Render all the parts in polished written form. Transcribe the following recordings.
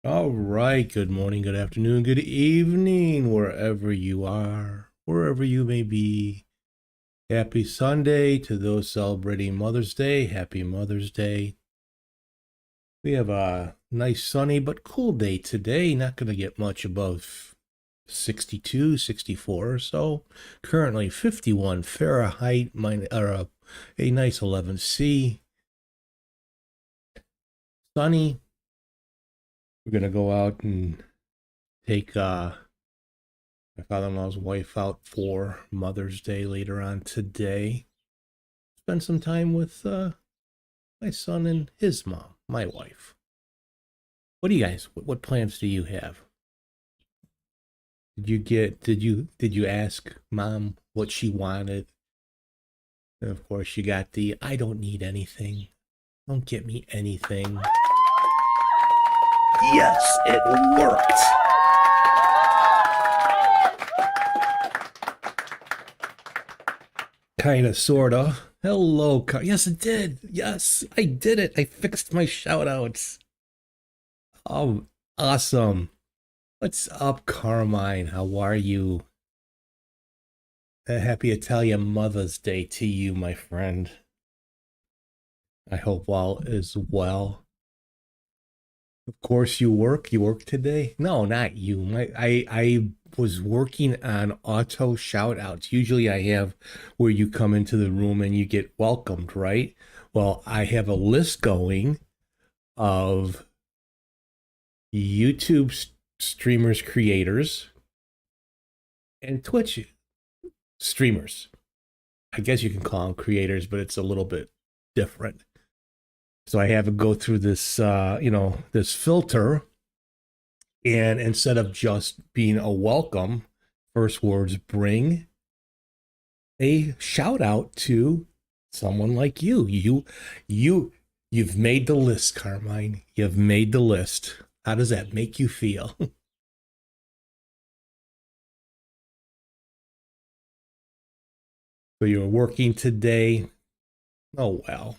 All right. Good morning, good afternoon, good evening, wherever you are, wherever you may be. Happy Sunday to those celebrating Mother's Day. Happy Mother's Day. We have a nice sunny but cool day today. Not going to get much above 62, 64 or so. Currently 51 Fahrenheit, a nice 11 C. Sunny. We're going to go out and take my father-in-law's wife out for Mother's Day later on today. Spend some time with my son and his mom, my wife. What do you guys? What plans do you have? Did you ask mom what she wanted? And of course, you got the I don't need anything. Don't get me anything. Yes, it worked. Kind of, sort of. Hello, yes, it did. Yes, I did it. I fixed my shout outs. Oh, awesome. What's up, Carmine? How are you? A happy Italian Mother's Day to you, my friend. I hope all is well. Of course, you work. You work today? No, not you. I was working on auto shout outs. Usually I have where you come into the room and you get welcomed, right? Well, I have a list going of YouTube streamers, creators, and Twitch streamers. I guess you can call them creators, but it's a little bit different. So I have to go through this, this filter, and instead of just being a welcome, first words bring a shout out to someone like you. You've made the list, Carmine. You've made the list. How does that make you feel? So you're working today. Oh well.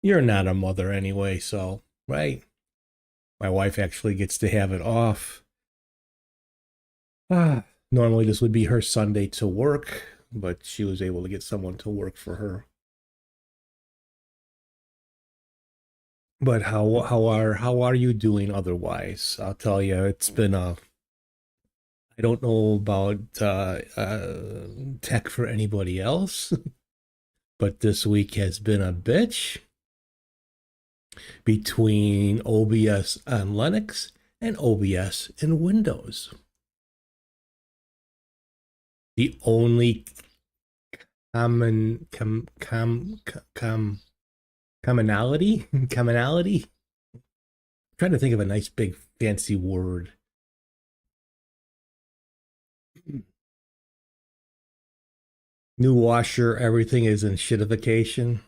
You're not a mother anyway, so right. My wife actually gets to have it off. Normally this would be her Sunday to work, but she was able to get someone to work for her. But how are you doing otherwise? I'll tell you, it's been a I don't know about tech for anybody else, but this week has been a bitch between OBS on Linux and OBS in Windows. The only common commonality commonality. I'm trying to think of a nice big fancy word. New washer, everything is in shitification.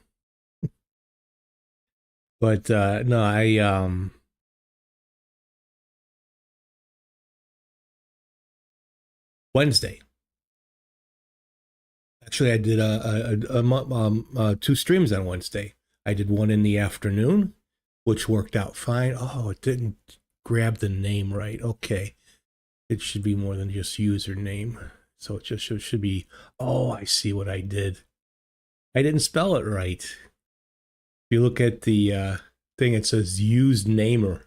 But no, I Wednesday. Actually, I did two streams on Wednesday. I did one in the afternoon, which worked out fine. Oh, it didn't grab the name right. Okay, it should be more than just username. So it just should be. Oh, I see what I did. I didn't spell it right. If you look at the thing, it says used namer.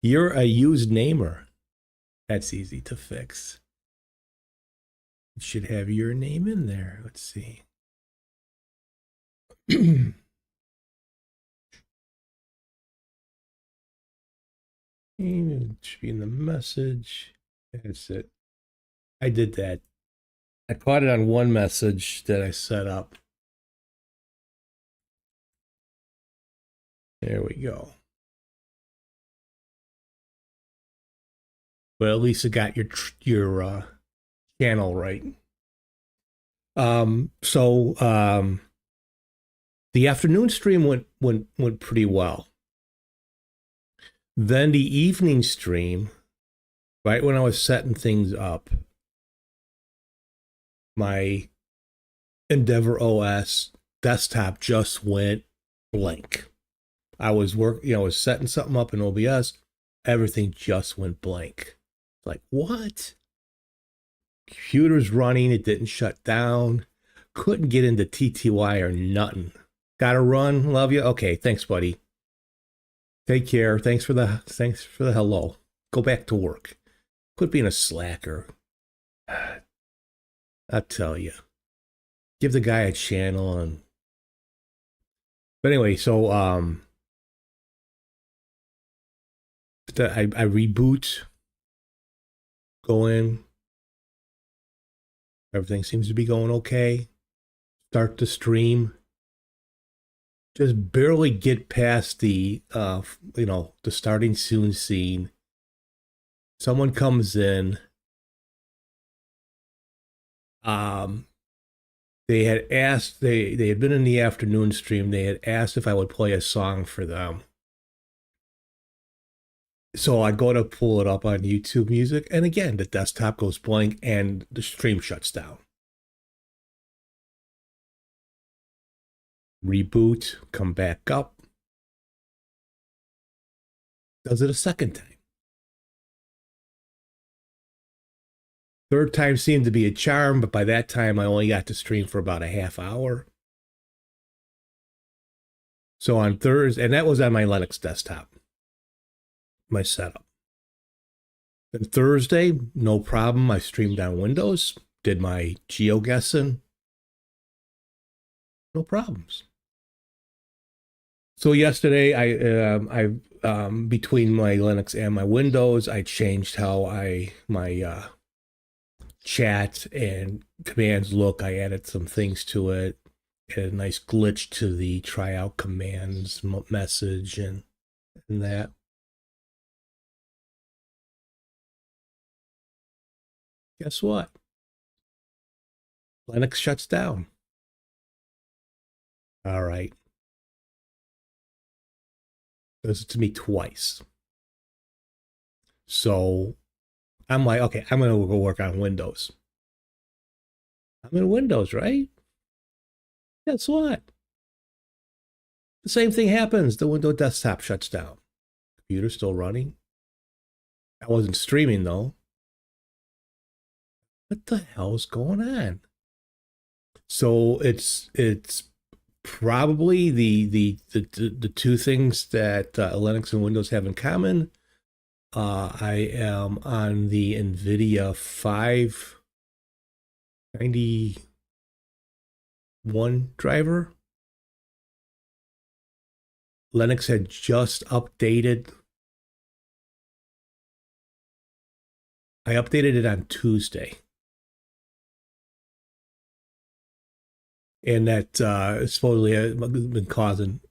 You're a used namer. That's easy to fix. It should have your name in there. Let's see. It should be in the message. That's it. I did that. I caught it on one message that I set up. There we go. But at least it got your channel right. So the afternoon stream went pretty well. Then the evening stream, right when I was setting things up, my Endeavor OS desktop just went blank. I was was setting something up in OBS. Everything just went blank. Like, what? Computer's running. It didn't shut down. Couldn't get into TTY or nothing. Gotta run. Love you. Okay, thanks, buddy. Take care. Thanks for the hello. Go back to work. Quit being a slacker. I tell you. Give the guy a channel and. But anyway, so I reboot, go in. Everything seems to be going okay. Start the stream. Just barely get past the the starting soon scene. Someone comes in. They had asked they had been in the afternoon stream. They had asked if I would play a song for them. So I go to pull it up on YouTube Music, and again the desktop goes blank and the stream shuts down. Reboot, come back up. Does it a second time. Third time seemed to be a charm, but by that time I only got to stream for about a half hour. So on Thursday, and that was on my Linux desktop, my setup. Then Thursday, no problem. I streamed on Windows, did my GeoGuessing, no problems. So yesterday, I between my Linux and my Windows, I changed how my chat and commands look. I added some things to it. Added a nice glitch to the try out commands message and that. Guess what? Linux shuts down. All right. Does it to me twice. So I'm like, okay, I'm going to go work on Windows. I'm in Windows, right? Guess what? The same thing happens. The Windows desktop shuts down. Computer's still running. I wasn't streaming though. What the hell's going on? So it's probably the two things that Linux and Windows have in common. I am on the NVIDIA 591 driver. Linux had just updated. I updated it on Tuesday. And that supposedly has been causing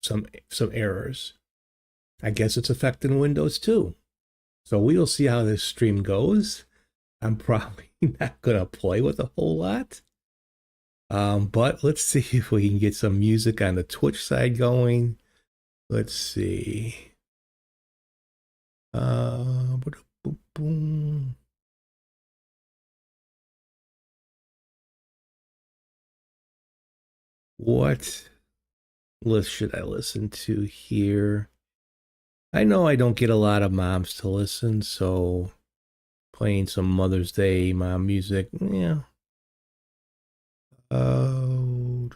some errors. I guess it's affecting Windows too. So we'll see how this stream goes. I'm probably not gonna play with a whole lot. But let's see if we can get some music on the Twitch side going. Let's see. What list should I listen to here? I know I don't get a lot of moms to listen, so playing some Mother's Day mom music, yeah. What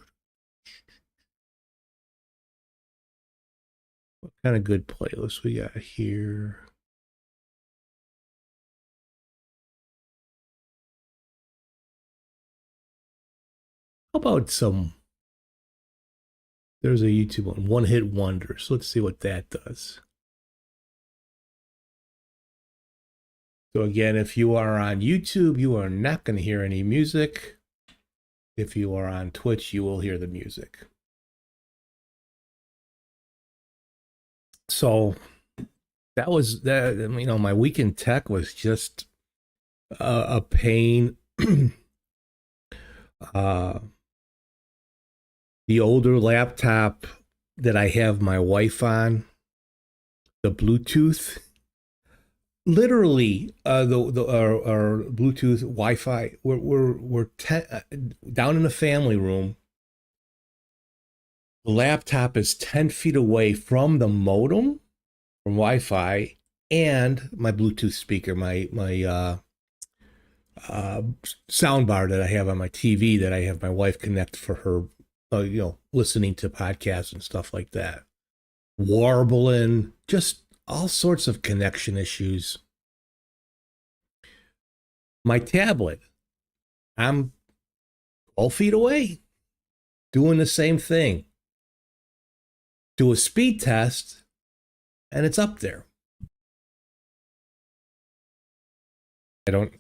kind of good playlist we got here? How about some? There's a YouTube one hit wonders. Let's see what that does. So again, if you are on YouTube, you are not going to hear any music. If you are on Twitch, you will hear the music. So that was that. You know, my week in tech was just a pain. The older laptop that I have my wife on, the Bluetooth, literally our Bluetooth Wi-Fi. We're down in the family room. The laptop is 10 feet away from the modem, from Wi-Fi, and my Bluetooth speaker, my sound bar that I have on my TV that I have my wife connect for her, listening to podcasts and stuff like that. Warbling, just all sorts of connection issues. My tablet, I'm 12 feet away doing the same thing. Do a speed test, and it's up there. I don't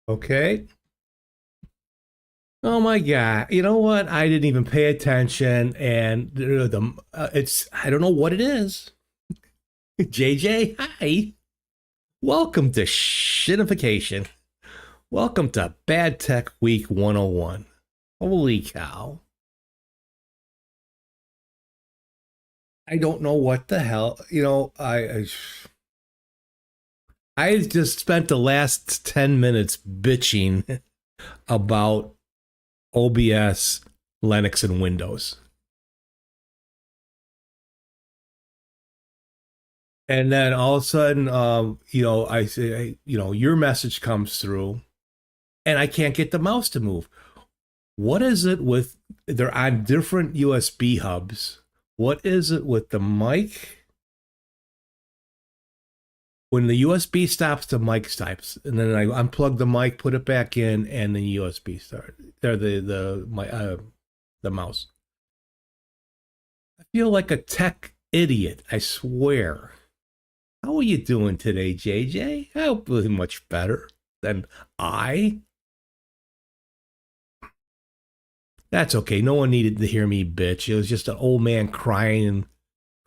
Okay. Oh my God. You know what? I didn't even pay attention and it's I don't know what it is. JJ, hi. Welcome to Shitification. Welcome to Bad Tech Week 101. Holy cow. I don't know what the hell. I just spent the last 10 minutes bitching about OBS, Linux, and Windows. And then all of a sudden, I say, your message comes through and I can't get the mouse to move. What is it with, they're on different USB hubs. What is it with the mic? When the USB stops, the mic stops, and then I unplug the mic, put it back in, and the USB start. Or the mouse. I feel like a tech idiot. I swear. How are you doing today, JJ? Hopefully much better than I. That's okay. No one needed to hear me bitch. It was just an old man crying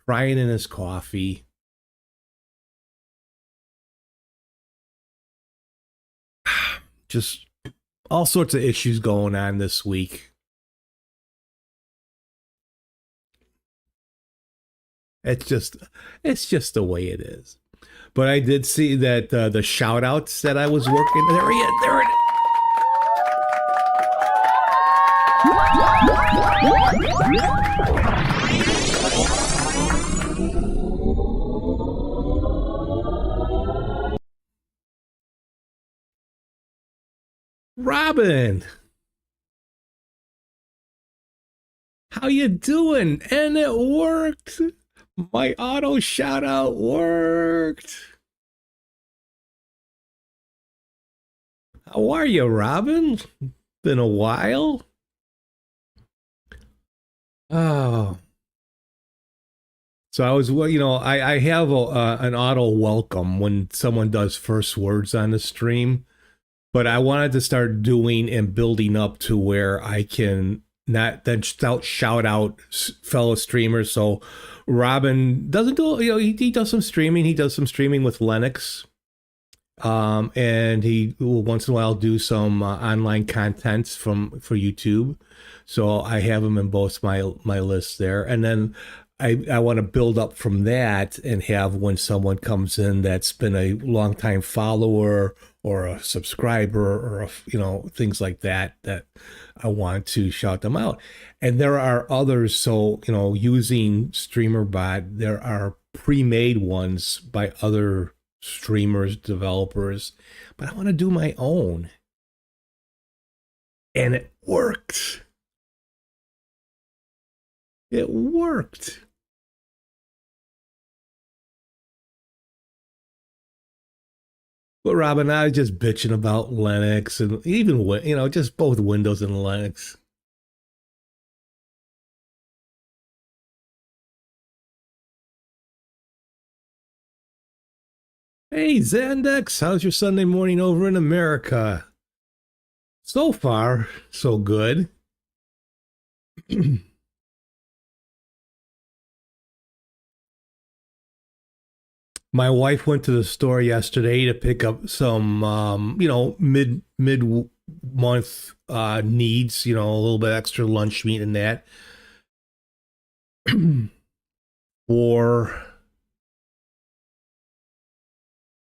in his coffee. Just all sorts of issues going on this week. It's just it's just the way it is. But I did see that the shout outs that I was working there. Yeah, there it is. Robin, how you doing? And it worked. My auto shout out worked. How are you, Robin? Been a while. Oh, so I was, well, I have an auto welcome when someone does first words on the stream, but I wanted to start doing and building up to where I can not then shout out fellow streamers. So Robin doesn't do, he does some streaming. He does some streaming with Linux. And he will once in a while do some online content for YouTube. So I have him in both my lists there, and then I want to build up from that and have when someone comes in that's been a long time follower or a subscriber or things like that that I want to shout them out. And there are others. So using StreamerBot, there are pre-made ones by other streamers, developers, but I want to do my own. And it worked. It worked. But Robin, I was just bitching about Linux and even just both Windows and Linux. Hey Zandex, how's your Sunday morning over in America? So far, so good. My wife went to the store yesterday to pick up some mid month needs, a little bit extra lunch meat and that. For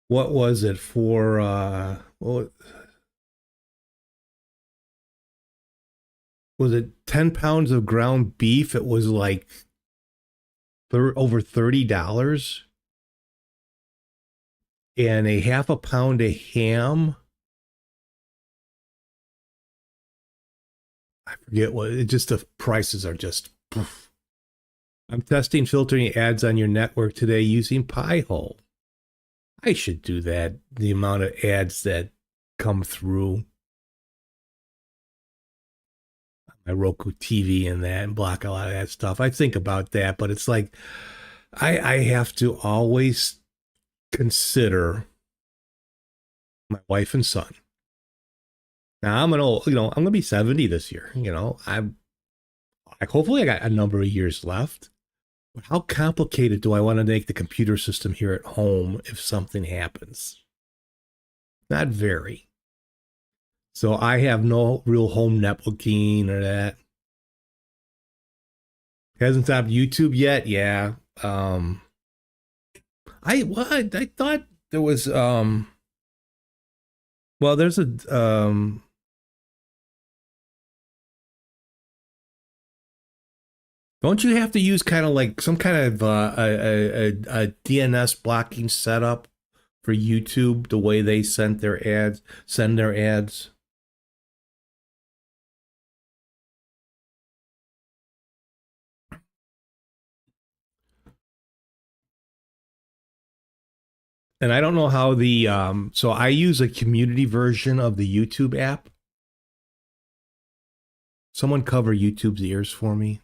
what was it for was it 10 pounds of ground beef? It was like over $30, and a half a pound of ham. I forget what it just, the prices are just poof. I'm testing filtering ads on your network today using Pi-hole. I should do that. The amount of ads that come through my Roku TV and that, and block a lot of that stuff. I think about that, but it's like I have to always consider my wife and son. Now I'm an old, I'm gonna be 70 this year. I'm like, hopefully I got a number of years left. But how complicated do I want to make the computer system here at home if something happens? Not very. So I have no real home networking or that. Hasn't stopped YouTube yet. Yeah. I thought there was well, there's a don't you have to use kind of like some kind of a DNS blocking setup for YouTube the way they send their ads? And I don't know how the so I use a community version of the YouTube app. Someone cover YouTube's ears for me.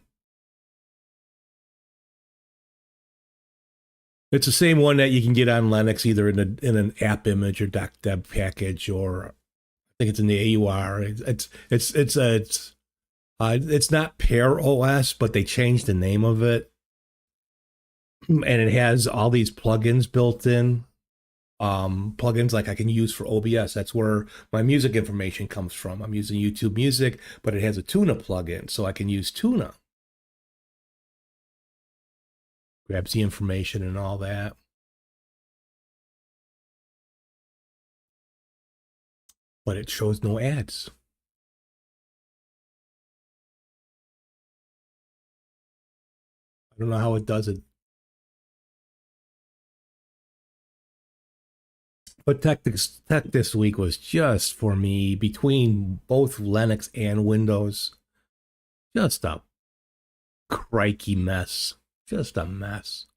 It's the same one that you can get on Linux, either in an app image or .deb package, or I think it's in the AUR. It's not Pear OS, but they changed the name of it, and it has all these plugins built in. Plugins like I can use for OBS. That's where my music information comes from. I'm using YouTube Music, but it has a Tuna plugin, so I can use Tuna. Grabs the information and all that. But it shows no ads. I don't know how it does it. But tech this week was just for me between both Linux and Windows. Just a crikey mess. Just a mess.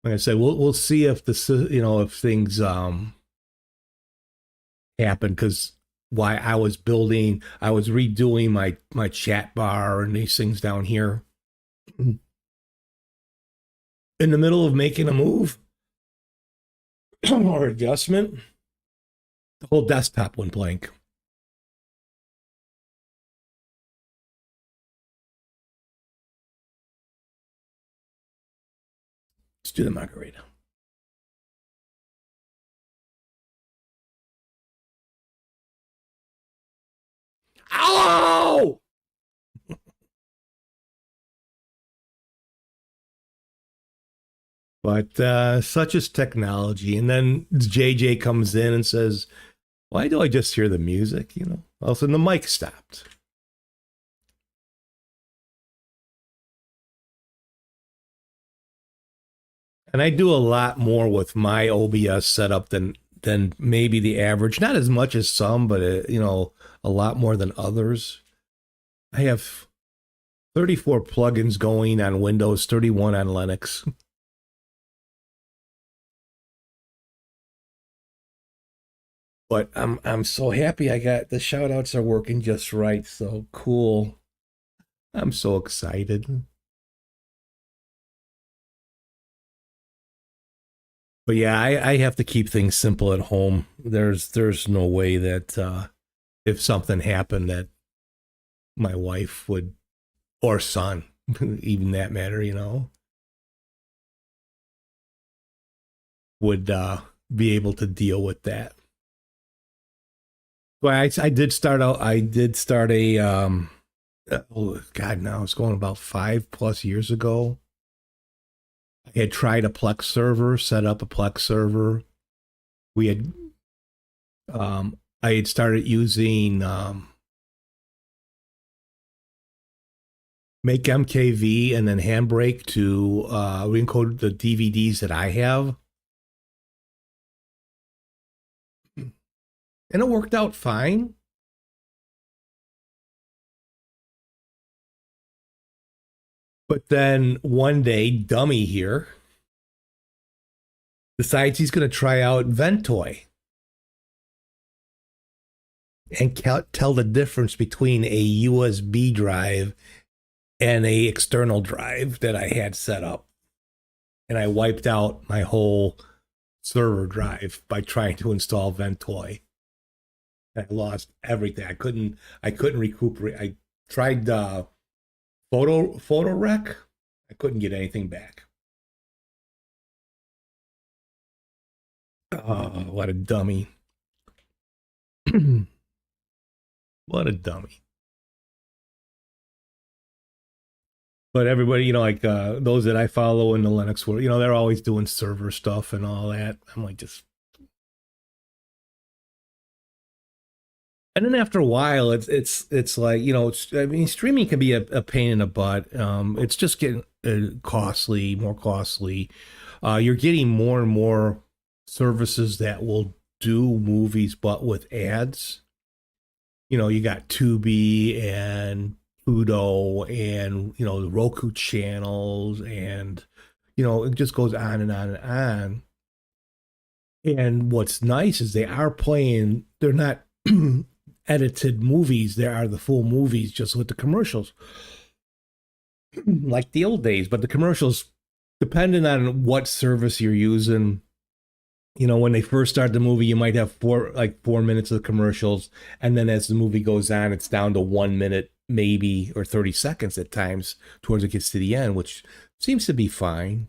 Like I said, we'll see if if things happen, because why I was redoing my chat bar and these things down here in the middle of making a move or adjustment. The whole desktop went blank. Let's do the margarita. Ow! But such is technology. And then JJ comes in and says, why do I just hear the music? All of a sudden the mic stopped. And I do a lot more with my OBS setup than maybe the average. Not as much as some, but a lot more than others. I have 34 plugins going on Windows, 31 on Linux. But I'm so happy I got the shout outs are working just right. So cool. I'm so excited. But yeah, I have to keep things simple at home. There's no way that if something happened that my wife would, or son, even that matter, would be able to deal with that. Well, I did start out. I did start a oh God, now it's going about 5+ years ago. I had tried a Plex server, set up a Plex server. We had I had started using Make MKV and then Handbrake to re-encode the DVDs that I have. And it worked out fine. But then one day, dummy here decides he's going to try out Ventoy and tell the difference between a USB drive and a external drive that I had set up. And I wiped out my whole server drive by trying to install Ventoy. I lost everything. I couldn't recuperate. I tried photo rec. I couldn't get anything back. Oh, what a dummy. What a dummy. But everybody, like those that I follow in the Linux world, they're always doing server stuff and all that. I'm like, just. And then after a while, it's like, I mean, streaming can be a pain in the butt. It's just getting costly, more costly. You're getting more and more services that will do movies, but with ads. You got Tubi and Pluto and the Roku channels, and it just goes on and on and on. And what's nice is they are playing. They're not edited movies. They are the full movies, just with the commercials, like the old days. But the commercials, depending on what service you're using, when they first start the movie, you might have 4 minutes of commercials, and then as the movie goes on, it's down to 1 minute, maybe, or 30 seconds at times towards it gets to the end, which seems to be fine.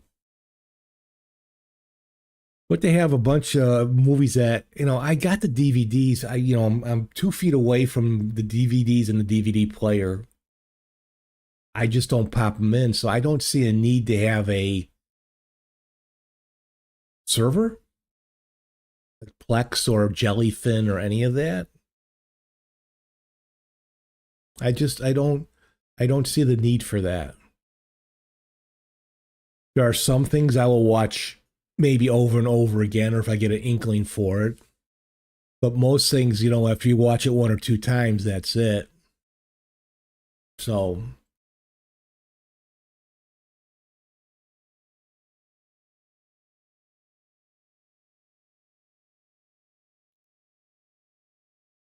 But they have a bunch of movies that I got the DVDs. I'm 2 feet away from the DVDs and the DVD player. I just don't pop them in, so I don't see a need to have a server, like Plex or Jellyfin or any of that. I don't see the need for that. There are some things I will watch maybe over and over again, or if I get an inkling for it. But most things, after you watch it one or two times, that's it. So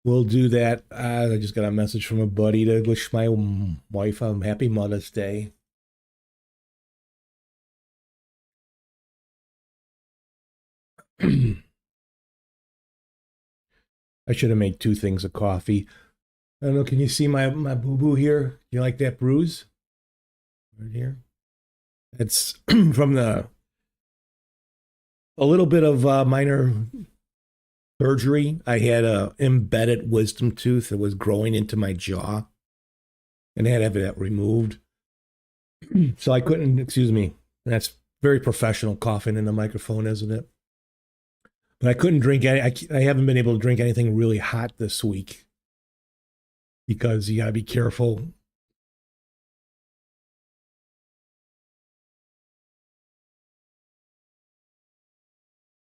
we'll do that. I just got a message from a buddy to wish my wife a happy Mother's Day. I should have made two things of coffee. I don't know. Can you see my boo boo here? You like that bruise right here? It's from the a little bit of minor surgery. I had a embedded wisdom tooth that was growing into my jaw, and I had to have that removed. So I couldn't. Excuse me. That's very professional coughing in the microphone, isn't it? But I couldn't drink any. I haven't been able to drink anything really hot this week because you got to be careful.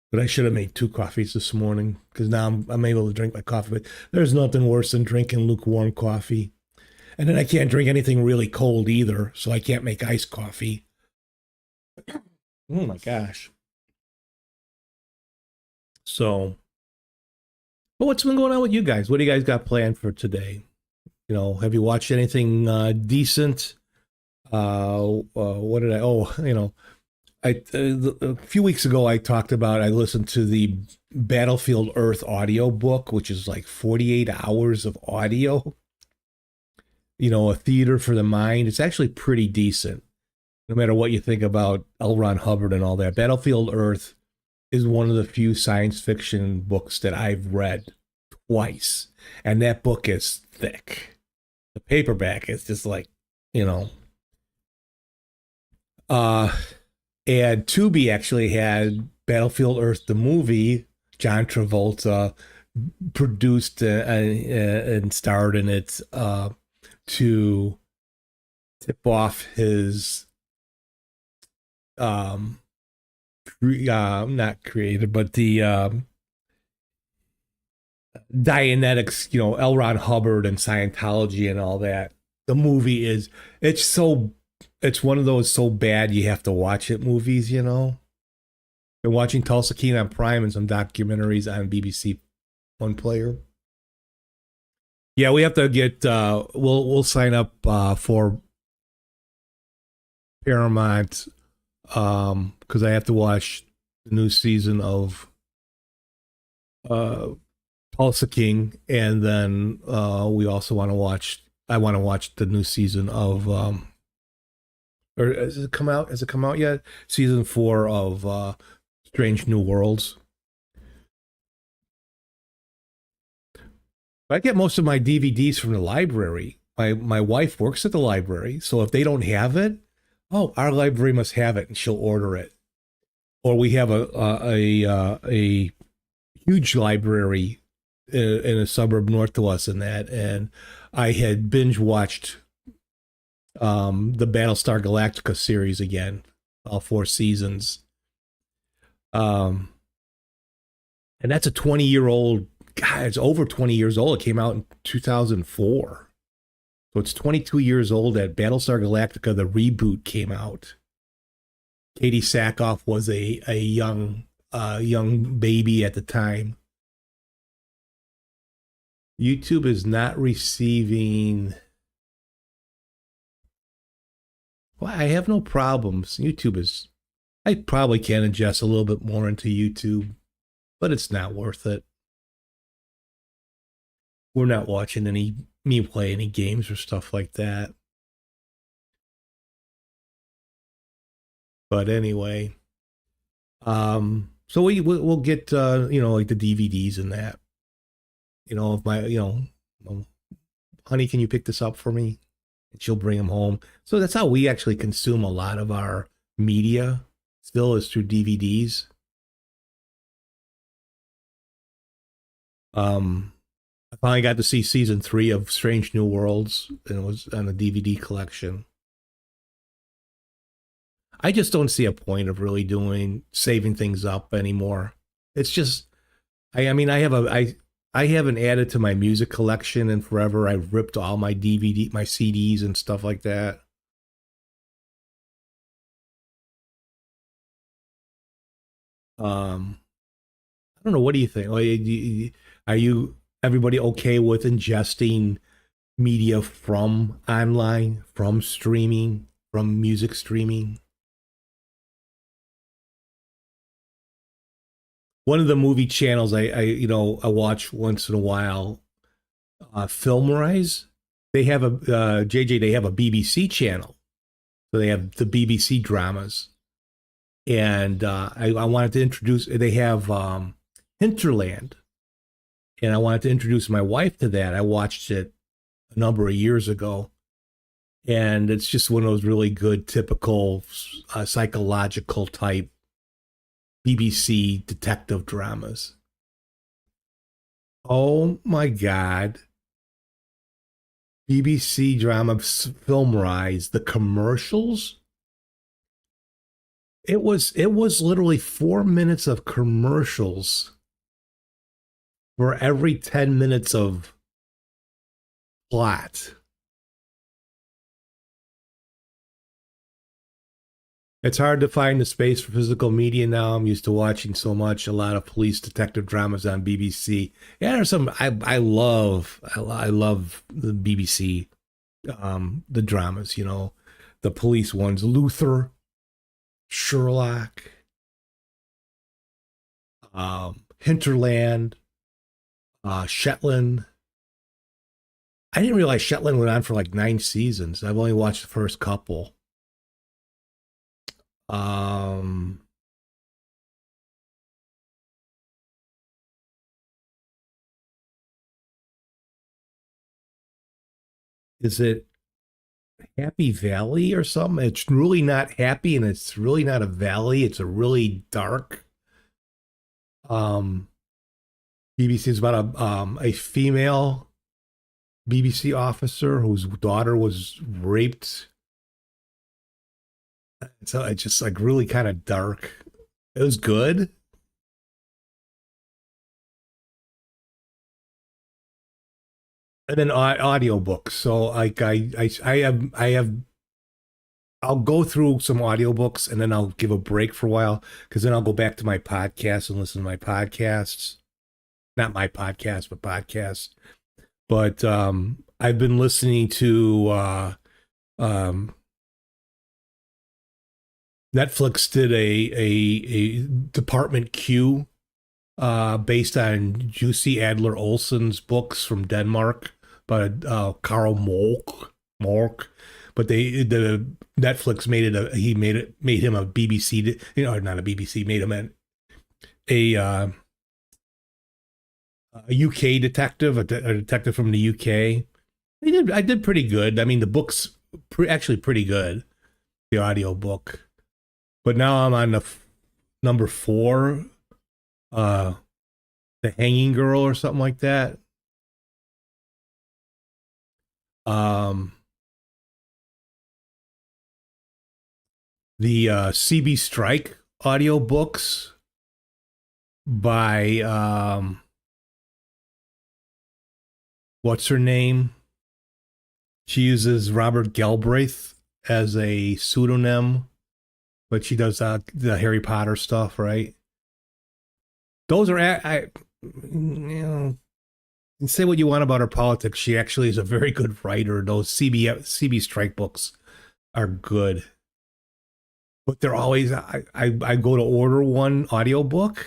But I should have made two coffees this morning because now I'm able to drink my coffee. But there's nothing worse than drinking lukewarm coffee. And then I can't drink anything really cold either, so I can't make iced coffee. Oh my gosh. So, but what's been going on with you guys? What do you guys got planned for today? Have you watched anything decent? What did I? Oh, a few weeks ago I talked about I listened to the Battlefield Earth audio book, which is like 48 hours of audio. A theater for the mind. It's actually pretty decent, no matter what you think about L. Ron Hubbard and all that. Battlefield Earth is one of the few science fiction books that I've read twice, and that book is thick. The paperback is just like, you know. Uh, and Tubi actually had Battlefield Earth, the movie. John Travolta produced and starred in it to tip off his um not created, but the Dianetics, L. Ron Hubbard and Scientology and all that. The movie it's one of those so bad you have to watch it movies. Been watching Tulsa King on Prime and some documentaries on BBC One Player. Yeah, we have to get we'll sign up for Paramount because I have to watch the new season of Tulsa King, and then we also want to watch. I want to watch the new season of or has it come out? Has it come out yet? Season 4 of Strange New Worlds. I get most of my DVDs from the library. My wife works at the library, so if they don't have it, oh, our library must have it, and she'll order it. Or we have a huge library in a suburb north to us, in that, and I had binge watched the Battlestar Galactica series again, all 4 seasons. Um, and that's a 20-year old. God, it's over 20 years old. It came out in 2004. So it's 22 years old that Battlestar Galactica, the reboot, came out. Katie Sackhoff was a young baby at the time. YouTube is not receiving. Well, I have no problems. YouTube is. I probably can adjust a little bit more into YouTube, but it's not worth it. We're not watching me play any games or stuff like that. But anyway, so we'll get like the DVDs and that. If my honey, can you pick this up for me? And she'll bring them home. So that's how we actually consume a lot of our media. Still is through DVDs. I finally got to see season 3 of Strange New Worlds, and it was on the DVD collection. I just don't see a point of really doing saving things up anymore. It's just, I mean, I haven't added to my music collection in forever. I've ripped all my my CDs and stuff like that. I don't know. What do you think? Are you everybody okay with ingesting media from online, from streaming, from music streaming? One of the movie channels I watch once in a while, Filmrise. They have a JJ. They have a BBC channel, so they have the BBC dramas. And I wanted to introduce. They have Hinterland, and I wanted to introduce my wife to that. I watched it a number of years ago, and it's just one of those really good, typical psychological type BBC detective dramas. Oh my God. BBC drama Filmrise, the commercials. It was literally 4 minutes of commercials for every 10 minutes of plot. It's hard to find the space for physical media now. I'm used to watching so much, a lot of police detective dramas on BBC. Yeah, there's some I love the BBC, the dramas. The police ones, Luther, Sherlock, Hinterland, Shetland. I didn't realize Shetland went on for like 9 seasons. I've only watched the first couple. Um, is it Happy Valley or something? It's really not happy, and it's really not a valley. It's a really dark. Um, BBC is about a female BBC officer whose daughter was raped. So it's just like really kind of dark. It was good. And then audiobooks. So like I have I'll go through some audiobooks, and then I'll give a break for a while, because then I'll go back to my podcast and listen to my podcasts. Not my podcast, but podcasts. But I've been listening to um, Netflix did a Department Q based on Jussi Adler Olsen's books from Denmark, by Karl Mork. But the Netflix made him a BBC, not a BBC, made him a UK detective, a detective from the UK. I did pretty good. I mean, the book's actually pretty good, the audio book. But now I'm on the number 4, uh, the Hanging Girl or something like that. Um, the CB Strike audiobooks by what's her name? She uses Robert Galbraith as a pseudonym, but she does the Harry Potter stuff, right? Those are say what you want about her politics. She actually is a very good writer. Those CB Strike books are good, but they're always I go to order one audiobook.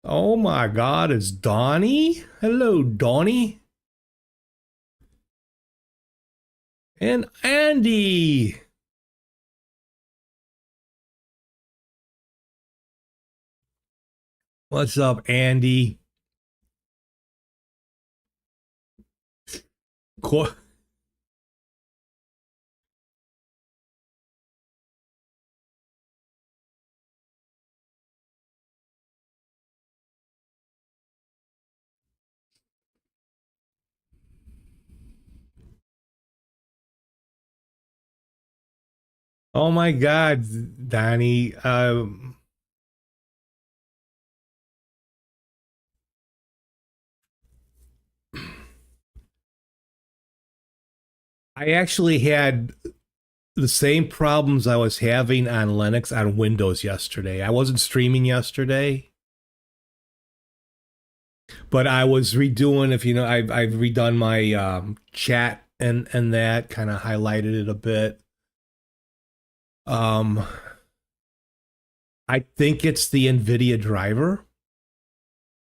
Oh my God, it's Donnie. Hello, Donnie. And Andy. What's up, Andy? Cool. Oh my God, Donnie. I actually had the same problems I was having on Linux on Windows yesterday. I wasn't streaming yesterday, but I was redoing. If you know, I've redone my chat and that kind of highlighted it a bit. Um, I think it's the NVIDIA driver.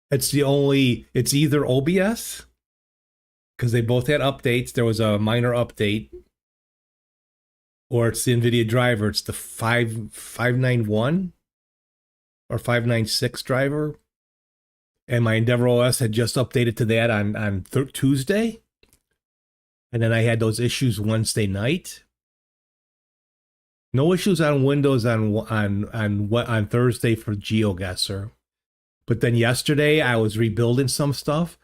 It's either OBS because they both had updates. There was a minor update, or it's the NVIDIA driver. It's the 591 or 596 driver. And my Endeavor OS had just updated to that on Tuesday. And then I had those issues Wednesday night. No issues on Windows on Thursday for GeoGuessr. But then yesterday I was rebuilding some stuff.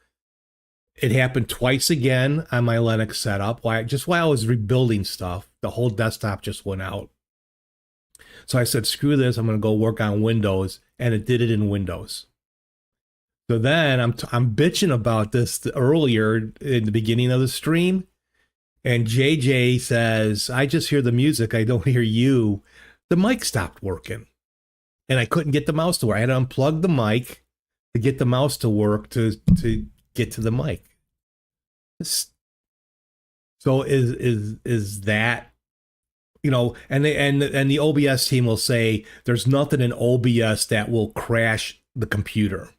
It happened twice again on my Linux setup. While I was rebuilding stuff, the whole desktop just went out. So I said, screw this, I'm going to go work on Windows, and it did it in Windows. So then I'm bitching about this earlier in the beginning of the stream, and JJ says, I just hear the music, I don't hear you. The mic stopped working, and I couldn't get the mouse to work. I had to unplug the mic to get the mouse to work to get to the mic. So is that, and the OBS team will say there's nothing in OBS that will crash the computer.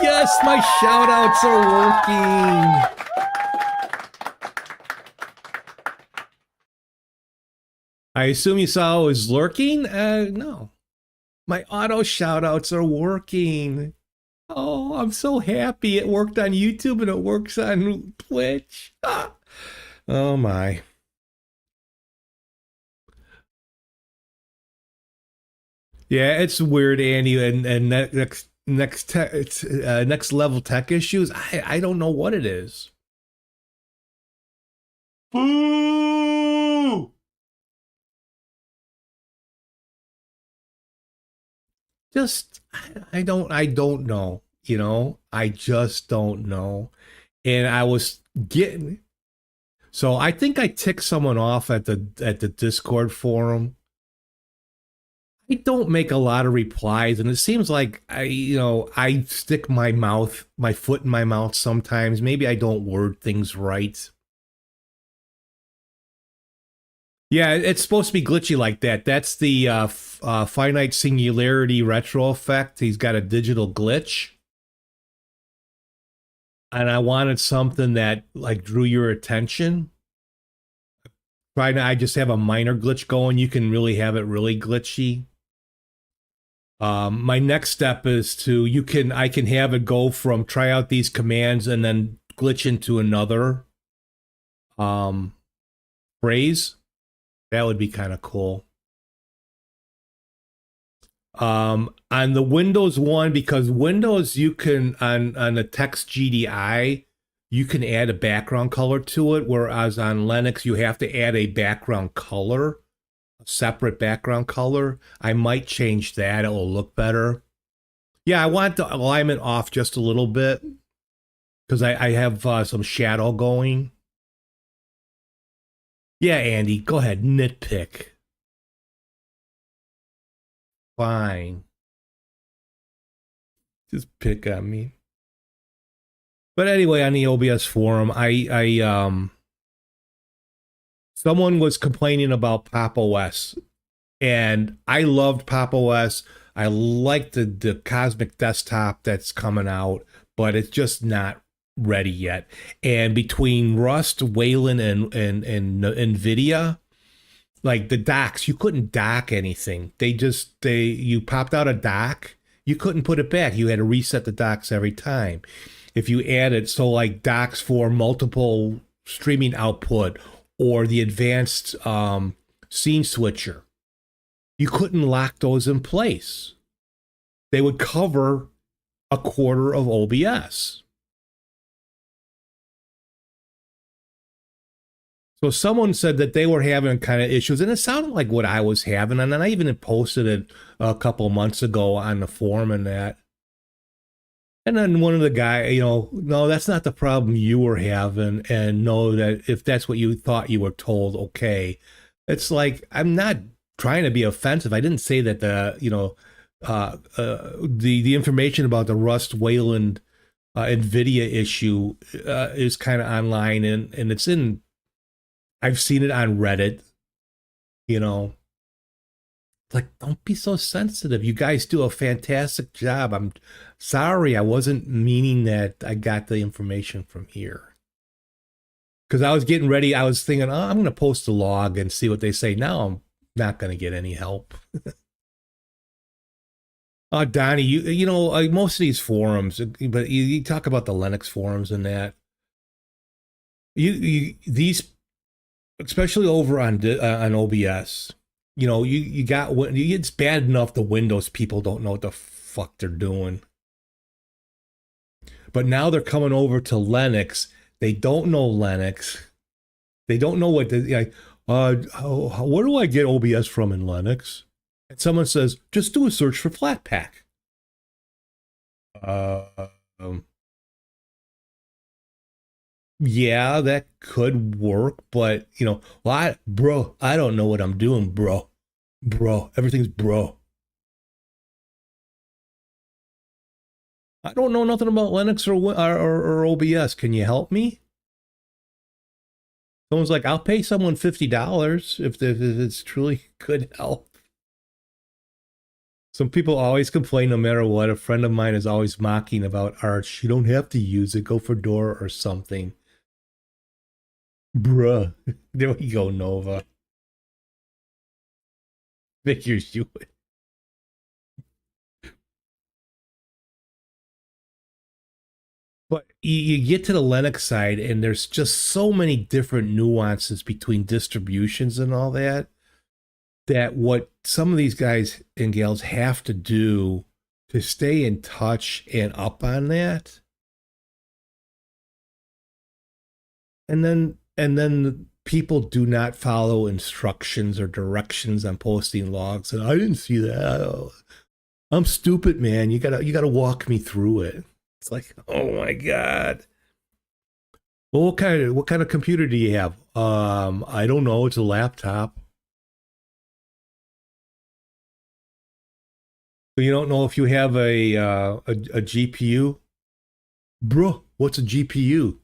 Yes, my shout outs are working. I assume you saw I was lurking? No. My auto shout outs are working. Oh, I'm so happy. It worked on YouTube and it works on Twitch. Ah. Oh my. Yeah, it's weird, Andy, and next level tech issues. I don't know what it is. Boo! Just I don't know. I just don't know. And I was getting so I think I ticked someone off at the Discord forum. I don't make a lot of replies, and it seems like I stick my foot in my mouth sometimes. Maybe I don't word things right. Yeah, it's supposed to be glitchy like that. That's the finite singularity retro effect. He's got a digital glitch, and I wanted something that like drew your attention. Right now, I just have a minor glitch going. You can really have it really glitchy. My next step is I can have it go from try out these commands and then glitch into another um, phrase. That would be kind of cool. On the Windows one, because Windows you can on the text GDI, you can add a background color to it, whereas on Linux you have to add a background color, a separate background color. I might change that; it will look better. Yeah, I want the alignment off just a little bit because I have some shadow going. Yeah, Andy, go ahead, nitpick. Fine, just pick on me. But anyway, on the OBS forum, I someone was complaining about Pop OS, and I loved Pop OS. I like the Cosmic Desktop that's coming out, but it's just not ready yet. And between Rust, Wayland, and NVIDIA, like the docks, you couldn't dock anything. They you popped out a dock, you couldn't put it back. You had to reset the docks every time. If you added so like docks for multiple streaming output or the advanced scene switcher, you couldn't lock those in place. They would cover a quarter of OBS. So someone said that they were having kind of issues, and it sounded like what I was having. And then I even posted it a couple months ago on the forum and that. And then one of the guys, no, that's not the problem you were having, and know that if that's what you thought you were told, okay. It's like I'm not trying to be offensive. I didn't say that the information about the Rust Wayland Nvidia issue is kind of online, and it's in. I've seen it on Reddit. You know, like don't be so sensitive. You guys do a fantastic job. I'm sorry, I wasn't meaning that. I got the information from here because I was getting ready. I was thinking, oh, I'm going to post a log and see what they say. Now I'm not going to get any help. Donnie, most of these forums, but you talk about the Linux forums and that. These, especially over on OBS, you got it's bad enough the Windows people don't know what the fuck they're doing, but now they're coming over to Linux. They don't know Linux. They don't know what the where do I get OBS from in Linux? And someone says, just do a search for Flatpak. Um, yeah, that could work, but bro, I don't know what I'm doing, bro, everything's bro. I don't know nothing about Linux or OBS. Can you help me? Someone's like, I'll pay someone $50 if it's truly good help. Some people always complain no matter what. A friend of mine is always mocking about Arch. You don't have to use it. Go for Dora or something. Bruh. There we go, Nova. Figures you would. But you get to the Linux side, and there's just so many different nuances between distributions and all that, that what some of these guys and gals have to do to stay in touch and up on that, and then people do not follow instructions or directions on posting logs, and I didn't see that. Oh, I'm stupid, man. You gotta walk me through it. It's like, oh my god. Well, what kind of computer do you have? I don't know. It's a laptop. So you don't know if you have a GPU? Bro, what's a GPU?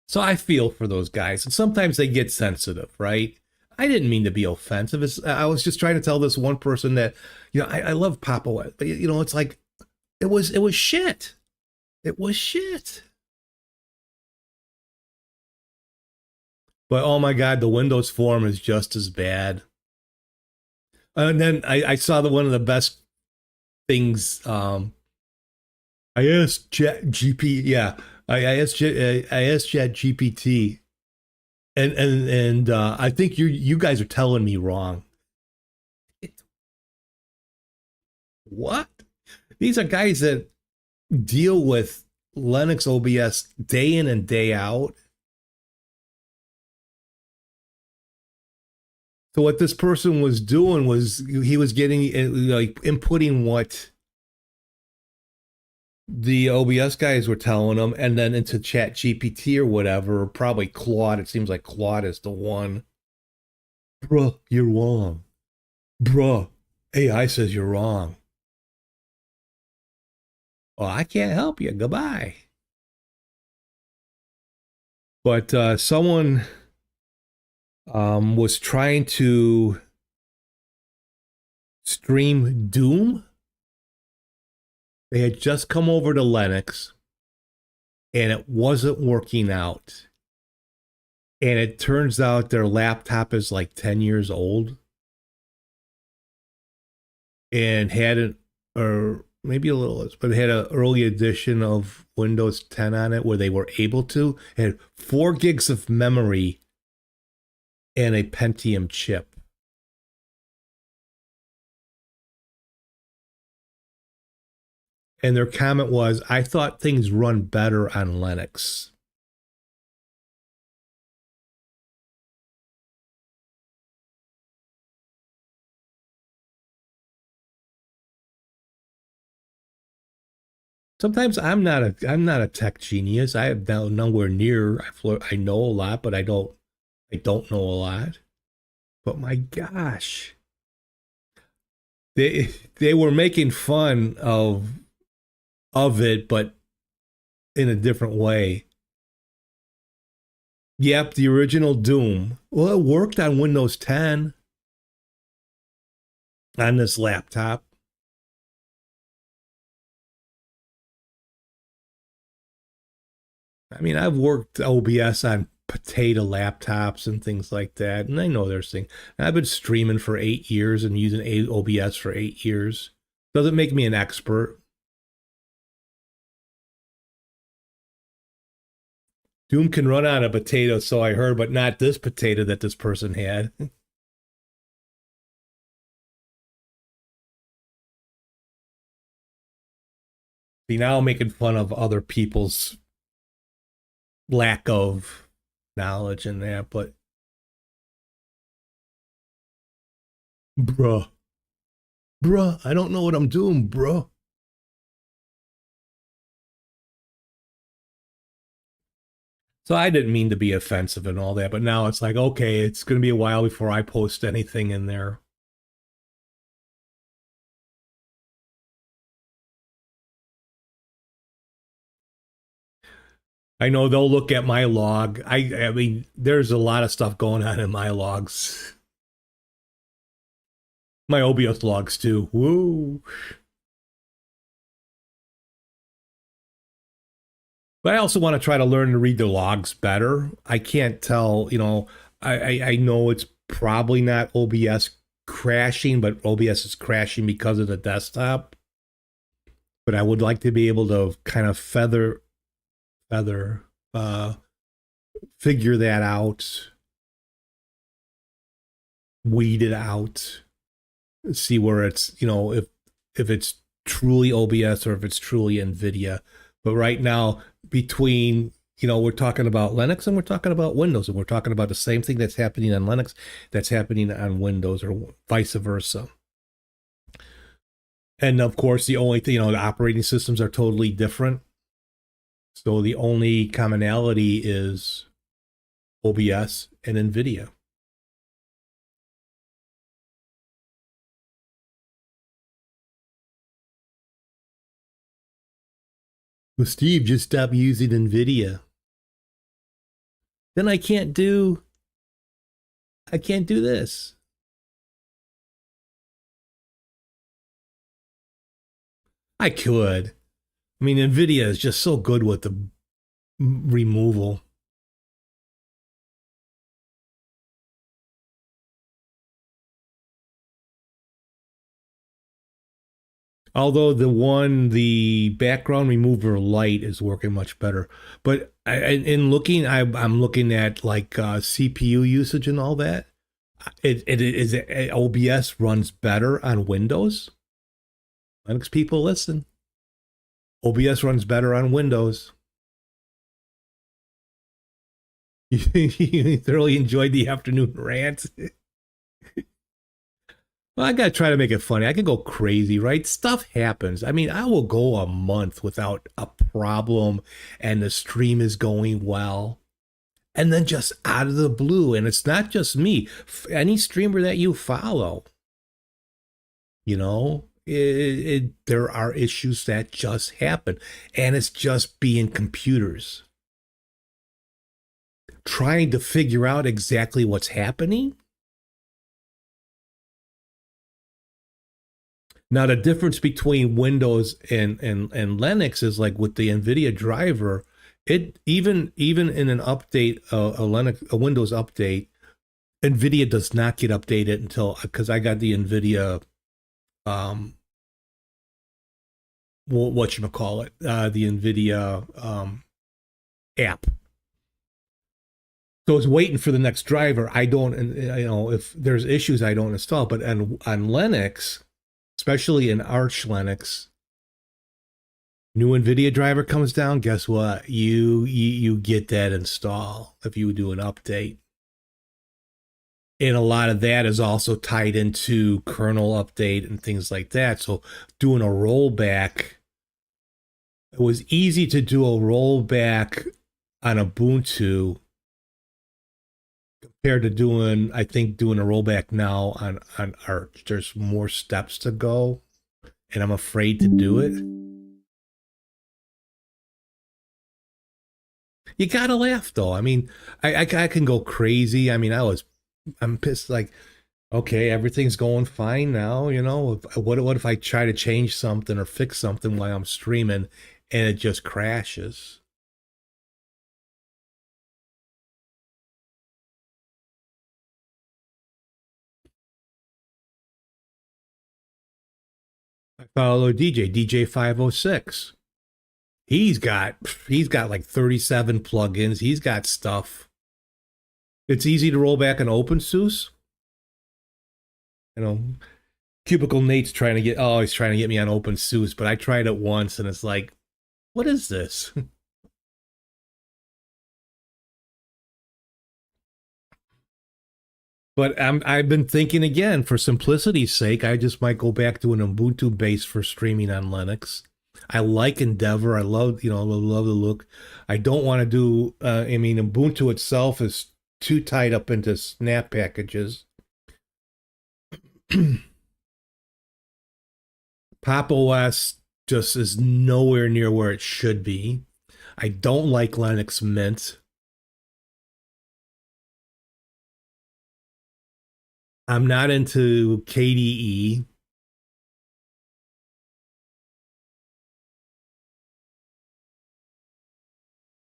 So I feel for those guys, and sometimes they get sensitive, right? I didn't mean to be offensive. I was just trying to tell this one person that, I love Papa Wet, but it's like it was shit. It was shit. But oh my god, the Windows form is just as bad. And then I saw that one of the best things. I asked Chat GP, yeah, I asked Chat GPT, and I think you guys are telling me wrong. What? These are guys that deal with Linux OBS day in and day out. So what this person was doing was he was getting like inputting what the OBS guys were telling him, and then into Chat GPT or whatever, probably Claude. It seems like Claude is the one. Bruh, you're wrong. Bruh, AI says you're wrong. Well, I can't help you. Goodbye. But someone was trying to stream Doom. They had just come over to Linux and it wasn't working out. And it turns out their laptop is like 10 years old and had an, or maybe a little less, but it had an early edition of Windows 10 on it where they were able to. It had 4 gigs of memory and a Pentium chip. And their comment was, I thought things run better on Linux. Sometimes I'm not a tech genius. I am nowhere near. I know a lot, but I don't know a lot. But my gosh, they were making fun of it, but in a different way. Yep, the original Doom. Well, it worked on Windows 10 on this laptop. I mean, I've worked OBS on potato laptops and things like that, and I know there's things. I've been streaming for 8 years and using OBS for 8 years. Doesn't make me an expert. Doom can run on a potato, so I heard, but not this potato that this person had. See, now I'm making fun of other people's lack of knowledge in that, but bruh, bruh, I don't know what I'm doing, bruh. So I didn't mean to be offensive and all that, but now it's like, okay, it's going to be a while before I post anything in there. I know they'll look at my log. I mean, there's a lot of stuff going on in my logs. My OBS logs too. Woo. But I also want to try to learn to read the logs better. I can't tell, I know it's probably not OBS crashing, but OBS is crashing because of the desktop. But I would like to be able to kind of feather, uh, figure that out, weed it out, see where it's, if it's truly OBS or if it's truly NVIDIA. But right now, between, we're talking about Linux and we're talking about Windows, and we're talking about the same thing that's happening on Linux that's happening on Windows or vice versa. And of course, the only thing, the operating systems are totally different. So the only commonality is OBS and NVIDIA. Well, Steve, just stop using NVIDIA. Then I can't do this. I could. I mean, NVIDIA is just so good with the removal. Although the background remover light is working much better. But in looking, I'm looking at like CPU usage and all that. OBS runs better on Windows. Linux people listen. OBS runs better on Windows. You thoroughly enjoyed the afternoon rant. Well, I gotta try to make it funny. I can go crazy, right? Stuff happens. I mean, I will go a month without a problem and the stream is going well. And then just out of the blue, and it's not just me, any streamer that you follow, there are issues that just happen. And it's just being computers trying to figure out exactly what's happening. Now, the difference between Windows and Linux is like with the NVIDIA driver, it even in an update, a Windows update, NVIDIA does not get updated until because I got the NVIDIA, what you call it, the NVIDIA app. So it's waiting for the next driver. I don't, if there's issues, I don't install. But on Linux, especially in Arch Linux, new NVIDIA driver comes down. Guess what? You get that install if you do an update. And a lot of that is also tied into kernel update and things like that. So doing a rollback, it was easy to do a rollback on Ubuntu compared to doing a rollback now on Arch. There's more steps to go, and I'm afraid to do it. You gotta laugh though. I mean, I can go crazy. I mean, I'm pissed. Like, okay, everything's going fine now. What if I try to change something or fix something while I'm streaming, and it just crashes? I follow DJ 506. He's got like 37 plugins. He's got stuff. It's easy to roll back an OpenSUSE. You know, Cubicle Nate's he's trying to get me on OpenSUSE, but I tried it once and it's like, what is this? But I've been thinking again, for simplicity's sake, I just might go back to an Ubuntu base for streaming on Linux. I like Endeavor. I love the look. I don't want to do. I mean, Ubuntu itself is too tied up into snap packages. Pop OS just is nowhere near where it should be. I don't like Linux Mint. I'm not into KDE.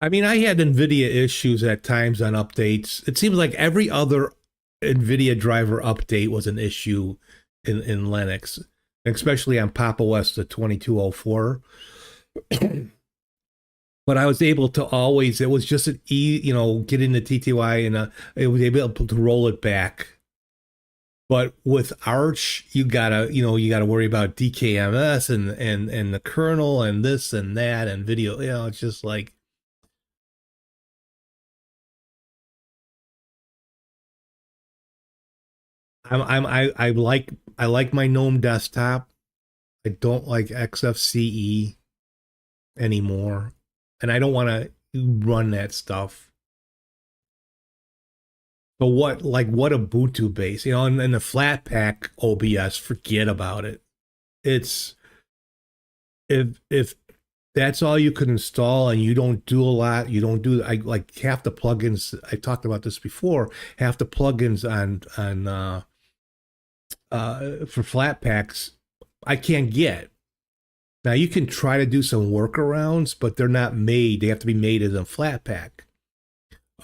I mean, I had NVIDIA issues at times on updates. It seems like every other NVIDIA driver update was an issue in Linux, especially on Pop OS the 2204. But I was able to always, it was just getting the TTY and it was able to roll it back. But with Arch, you gotta worry about DKMS and the kernel and this and that and video. It's just like I like my GNOME desktop. I don't like XFCE anymore. and I don't want to run that stuff. But what Ubuntu base, and the Flatpak OBS, forget about it. It's if that's all you could install and you don't do a lot, you don't do I like half the plugins. I talked about this before. Half the plugins on for Flatpaks I can't get. Now you can try to do some workarounds, but they're not made. They have to be made as a Flatpak.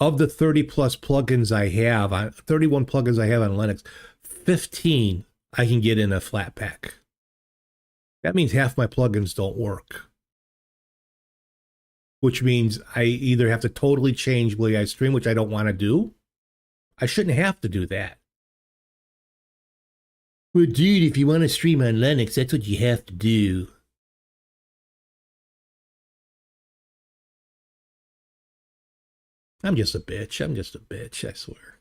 Of the 30 plus plugins I have, 31 plugins I have on Linux, 15 I can get in a Flatpak. That means half my plugins don't work, which means I either have to totally change the way I stream, which I don't want to do. I shouldn't have to do that. Well, dude, if you want to stream on Linux, that's what you have to do. I'm just a bitch. I'm just a bitch, I swear.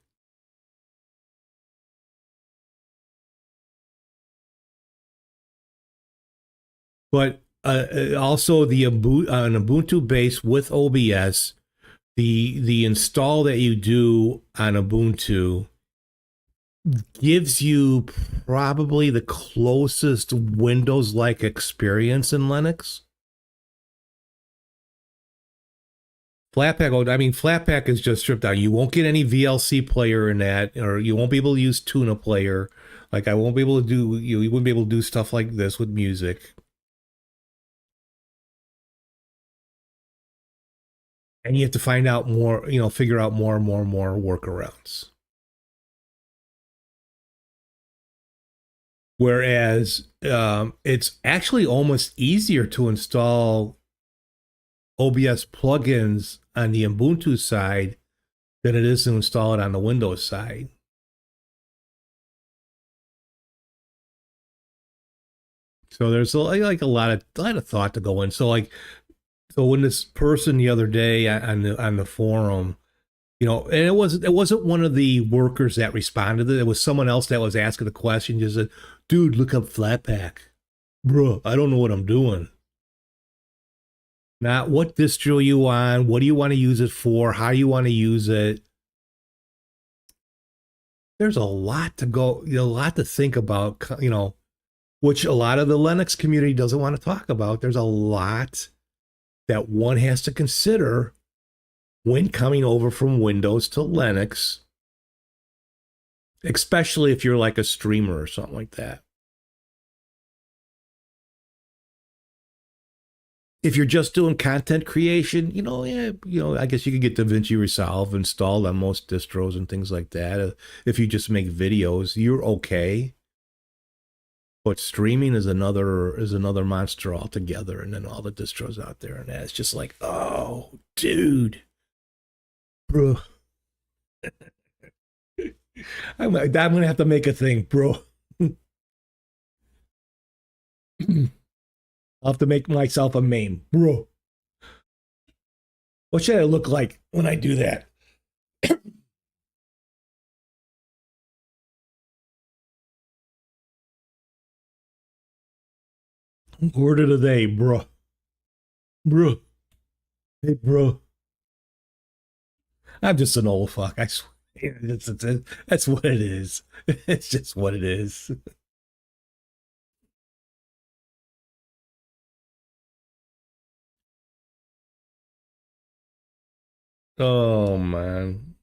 But also the an Ubuntu base with OBS, the install that you do on Ubuntu gives you probably the closest Windows-like experience in Linux. Flatpak is just stripped down. You won't get any VLC player in that, or you won't be able to use Tuna player. Like I won't be able to do, you wouldn't be able to do stuff like this with music. And you have to find out more, figure out more and more and more workarounds. Whereas it's actually almost easier to install OBS plugins on the Ubuntu side than it is to install it on the Windows side. So there's like a lot of thought to go in. So when this person the other day on the forum, and it wasn't one of the workers that responded. It was someone else that was asking the question. Just said, "Dude, look up Flatpak, bro. I don't know what I'm doing." Not what distro you on, what do you want to use it for, how you want to use it. There's a lot to go, a lot to think about, which a lot of the Linux community doesn't want to talk about. There's a lot that one has to consider when coming over from Windows to Linux, especially if you're like a streamer or something like that. If you're just doing content creation, I guess you could get DaVinci Resolve installed on most distros and things like that. If you just make videos, you're okay. But streaming is another monster altogether, and then all the distros out there, and that's just like, oh, dude, bro. I'm gonna have to make a thing, bro. I'll have to make myself a meme, bro. What should I look like when I do that? Word of the day, bro. Bro. Hey, bro. I'm just an old fuck. I swear. That's what it is. It's just what it is. Oh, man.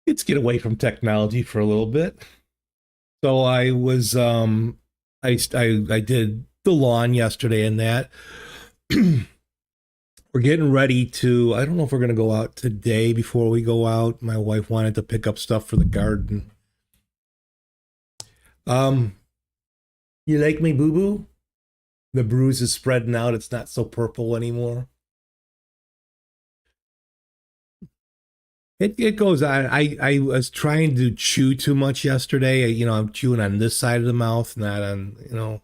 Let's get away from technology for a little bit. So I did the lawn yesterday and that. We're getting ready to, I don't know if we're going to go out today before we go out. My wife wanted to pick up stuff for the garden. Um, you like me, boo boo? The bruise is spreading out. It's not so purple anymore. It goes on. I was trying to chew too much yesterday. I'm chewing on this side of the mouth, not on.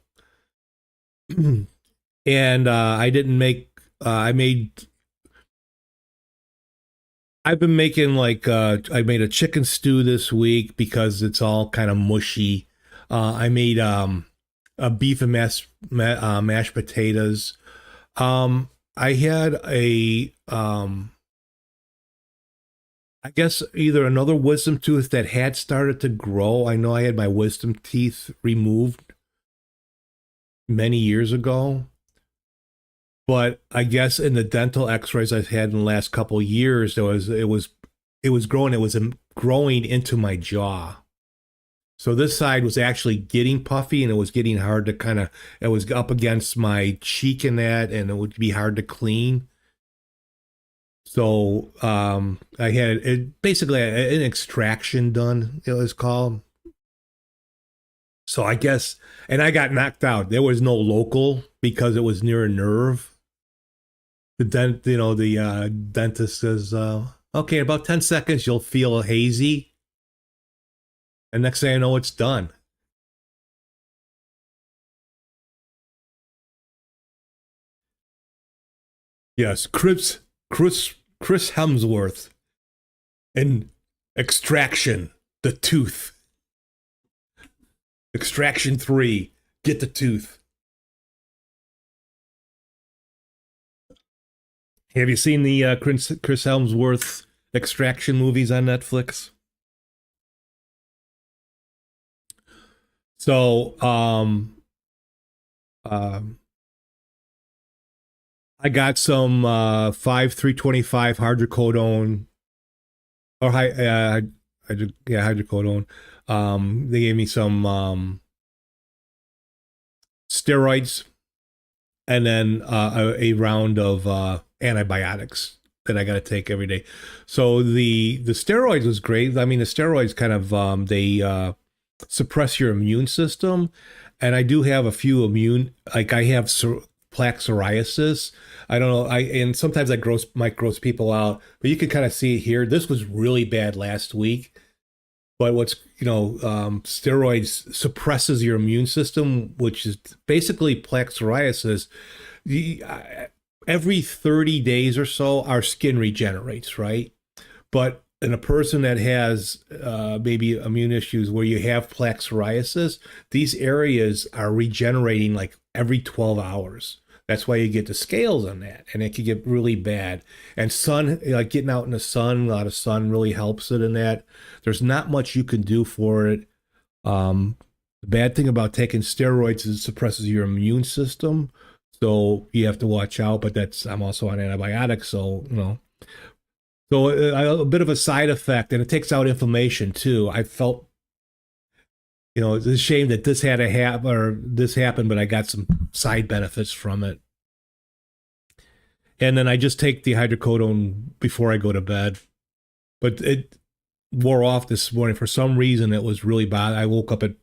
And I didn't make. I made I've been making like I made a chicken stew this week because it's all kind of mushy. I made a beef and mashed potatoes. I had a I guess either another wisdom tooth that had started to grow. I know I had my wisdom teeth removed many years ago, but I guess in the dental X-rays I've had in the last couple of years, it was growing. It was growing into my jaw. So this side was actually getting puffy, and it was getting hard to kind of. It was up against my cheek and that, and it would be hard to clean. So I had it basically an extraction done. It was called. So I guess, and I got knocked out. There was no local because it was near a nerve. The dentist says, okay, in about 10 seconds you'll feel hazy, and next thing I know, it's done. Yes, Chris Hemsworth in Extraction, the tooth, Extraction 3, get the tooth. Have you seen the Chris Hemsworth Extraction movies on Netflix? So, um, I got some 5 325 hydrocodone or hydrocodone. They gave me some steroids and then a round of antibiotics that I got to take every day. So the steroids was great. I mean, the steroids kind of they suppress your immune system, and I do have a few immune like I have plaque psoriasis. I don't know. I and sometimes I might gross people out, but you can kind of see it here. This was really bad last week. But steroids suppresses your immune system, which is basically plaque psoriasis. The, every 30 days or so, our skin regenerates, right? But in a person that has maybe immune issues where you have plaque psoriasis, these areas are regenerating like every 12 hours. That's why you get the scales on that, and it can get really bad. And sun, like getting out in the sun, a lot of sun really helps it in that. There's not much you can do for it. The bad thing about taking steroids is it suppresses your immune system, so you have to watch out. But I'm also on antibiotics, so So a bit of a side effect, and it takes out inflammation too. I felt, it's a shame that this had to happen or this happened, but I got some side benefits from it. And then I just take the hydrocodone before I go to bed. But it wore off this morning for some reason. It was really bad. I woke up at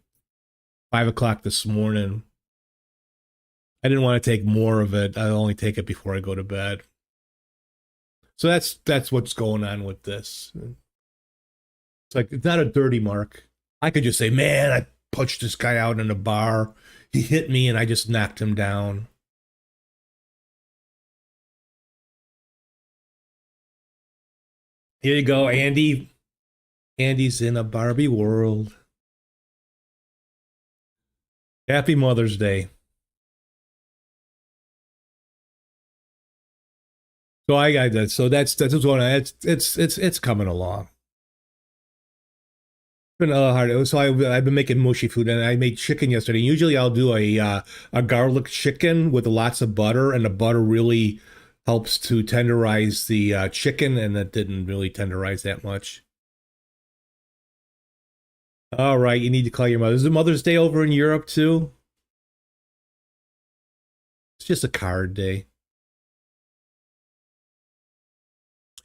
5 o'clock this morning. I didn't want to take more of it. I only take it before I go to bed. So that's what's going on with this. It's like it's not a dirty mark. I could just say, man, I punched this guy out in a bar. He hit me and I just knocked him down. Here you go, Andy. Andy's in a Barbie world. Happy Mother's Day. So I got that. So that's what's going on. It's coming along. It's been a little hard. So I've been making mushy food, and I made chicken yesterday. Usually I'll do a garlic chicken with lots of butter, and the butter really helps to tenderize the chicken, and that didn't really tenderize that much. All right, you need to call your mother. Is it Mother's Day over in Europe too? It's just a card day.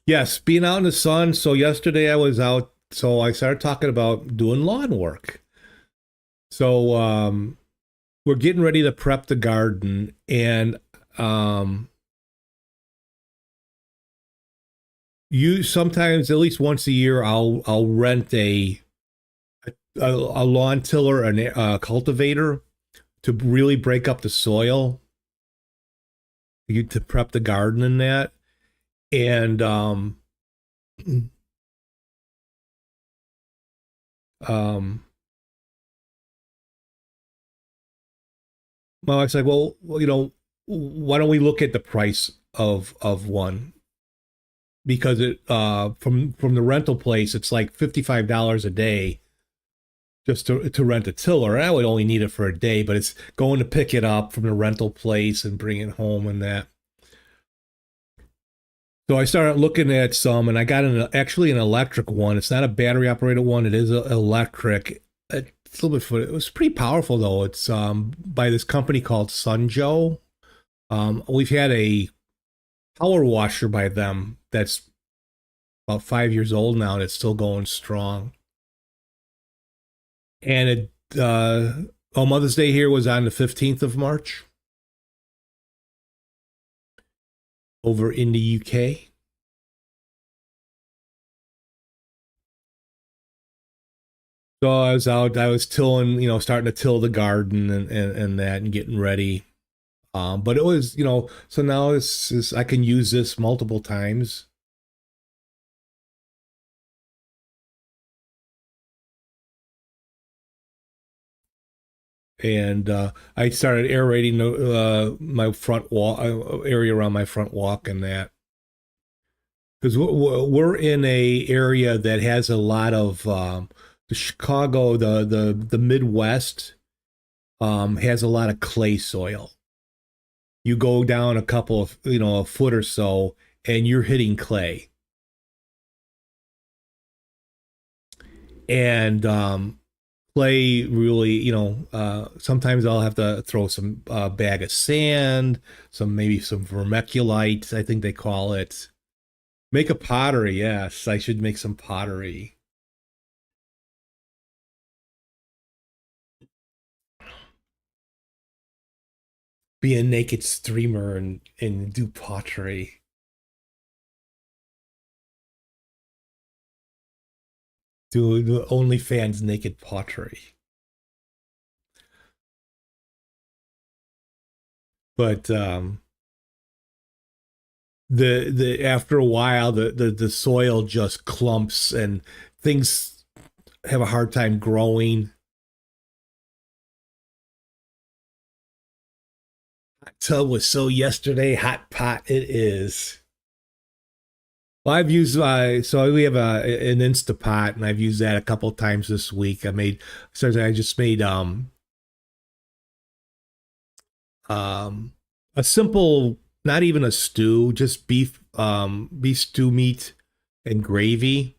Yes, being out in the sun. So yesterday I was out, so I started talking about doing lawn work. So we're getting ready to prep the garden, and um, you sometimes at least once a year I'll rent a lawn tiller and a cultivator to really break up the soil to prep the garden and that. And Um, my wife's like, well, why don't we look at the price of one? Because it from the rental place, it's like $55 a day just to rent a tiller. I would only need it for a day, but it's going to pick it up from the rental place and bring it home and that. So I started looking at some, and I got actually an electric one. It's not a battery operated one. It is electric. It's a little bit. It was pretty powerful though. It's by this company called Sunjo. We've had a power washer by them that's about 5 years old now, and it's still going strong. And Mother's Day here was on the 15th of March over in the UK. So I was out, I was tilling, starting to till the garden and that and getting ready. But it was, so now I can use this multiple times. And I started aerating my front wall area around my front walk and that because we're in a area that has a lot of the Chicago, the Midwest has a lot of clay soil. You go down a couple of a foot or so, and you're hitting clay. And clay really, sometimes I'll have to throw some bag of sand, maybe some vermiculite, I think they call it. Make a pottery, yes. I should make some pottery. Be a naked streamer and do pottery. Do the OnlyFans naked pottery. But the after a while the soil just clumps and things have a hard time growing. Hot tub was so yesterday, hot pot it is. Well, I've used so we have an Instapot, and I've used that a couple times this week. I just made um a simple, not even a stew, just beef stew meat and gravy.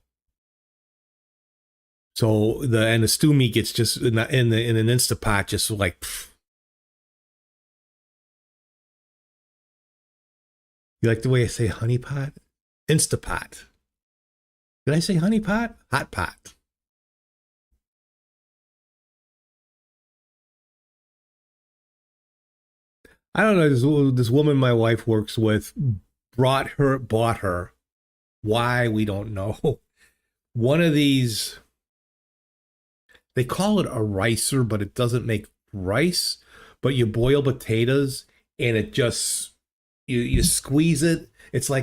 So the stew meat gets just in an Instapot, just like pff. You like the way I say honey pot? Instapot. Did I say honey pot? Hot pot. I don't know. This woman my wife works with bought her. Why we don't know. One of these, they call it a ricer, but it doesn't make rice. But you boil potatoes and it just you squeeze it. It's like